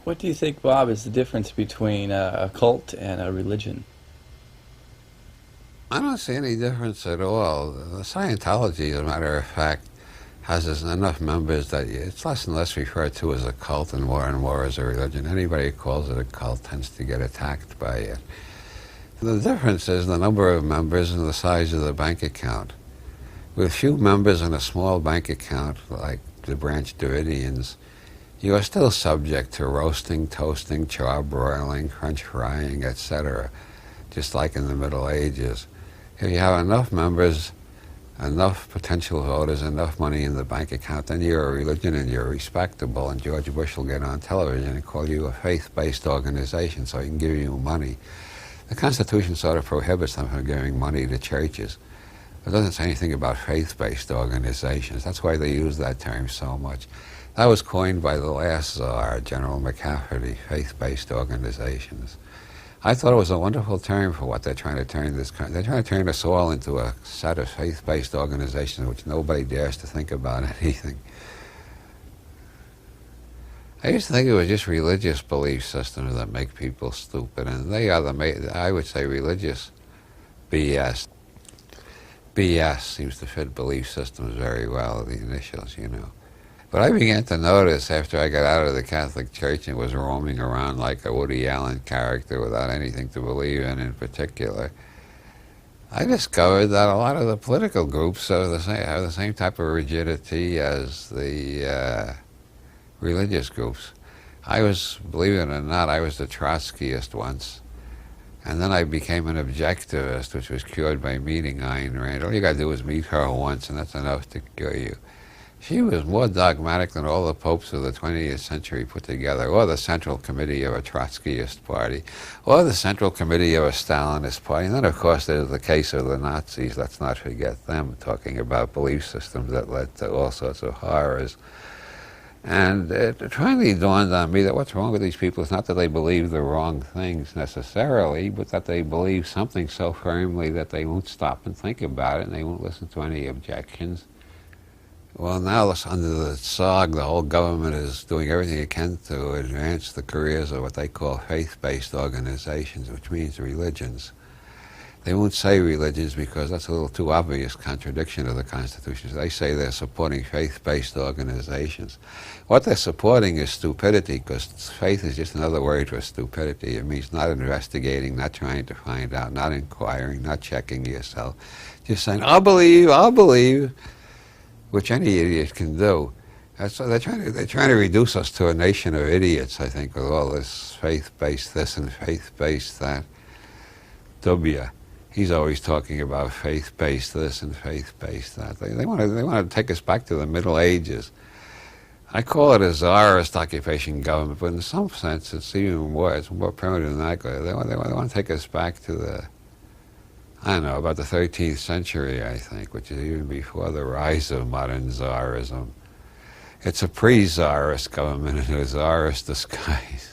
What do you think, Bob, is the difference between a cult and a religion? I don't see any difference at all. The Scientology, as a matter of fact, has enough members that it's less and less referred to as a cult and more as a religion. Anybody who calls it a cult tends to get attacked by it. The difference is the number of members and the size of the bank account. With few members and a small bank account, like the Branch Davidians, you are still subject to roasting, toasting, charbroiling, French frying, etc., just like in the Middle Ages. If you have enough members, enough potential voters, enough money in the bank account, then you're a religion and you're respectable, and George Bush will get on television and call you a faith-based organization so he can give you money. The Constitution sort of prohibits them from giving money to churches. It doesn't say anything about faith-based organizations. That's why they use that term so much. That was coined by the last czar, General McCafferty, faith-based organizations. I thought it was a wonderful term for what they're trying to turn this country. They're trying to turn us all into a set of faith-based organizations which nobody dares to think about anything. I used to think it was just religious belief systems that make people stupid, and they are I would say religious BS. BS seems to fit belief systems very well, the initials, you know. But I began to notice after I got out of the Catholic Church and was roaming around like a Woody Allen character without anything to believe in particular, I discovered that a lot of the political groups have the same type of rigidity as the religious groups. Believe it or not, I was a Trotskyist once. And then I became an objectivist, which was cured by meeting Ayn Rand. All you got to do is meet her once, and that's enough to cure you. She was more dogmatic than all the popes of the 20th century put together, or the Central Committee of a Trotskyist party, or the Central Committee of a Stalinist party. And then, of course, there's the case of the Nazis. Let's not forget them, talking about belief systems that led to all sorts of horrors. And it finally dawned on me that what's wrong with these people is not that they believe the wrong things necessarily, but that they believe something so firmly that they won't stop and think about it, and they won't listen to any objections. Well, now under the SOG, the whole government is doing everything it can to advance the careers of what they call faith-based organizations, which means religions. They won't say religions because that's a little too obvious contradiction of the Constitution. They say they're supporting faith-based organizations. What they're supporting is stupidity, because faith is just another word for stupidity. It means not investigating, not trying to find out, not inquiring, not checking yourself. Just saying, I'll believe, which any idiot can do. So they're trying to reduce us to a nation of idiots, I think, with all this faith-based this and faith-based that. W. He's always talking about faith-based this and faith-based that. They want to take us back to the Middle Ages. I call it a czarist occupation government, but in some sense it's even more. It's more primitive than that. They want to take us back to the, I don't know, about the 13th century, I think, which is even before the rise of modern czarism. It's a pre-czarist government in a czarist disguise.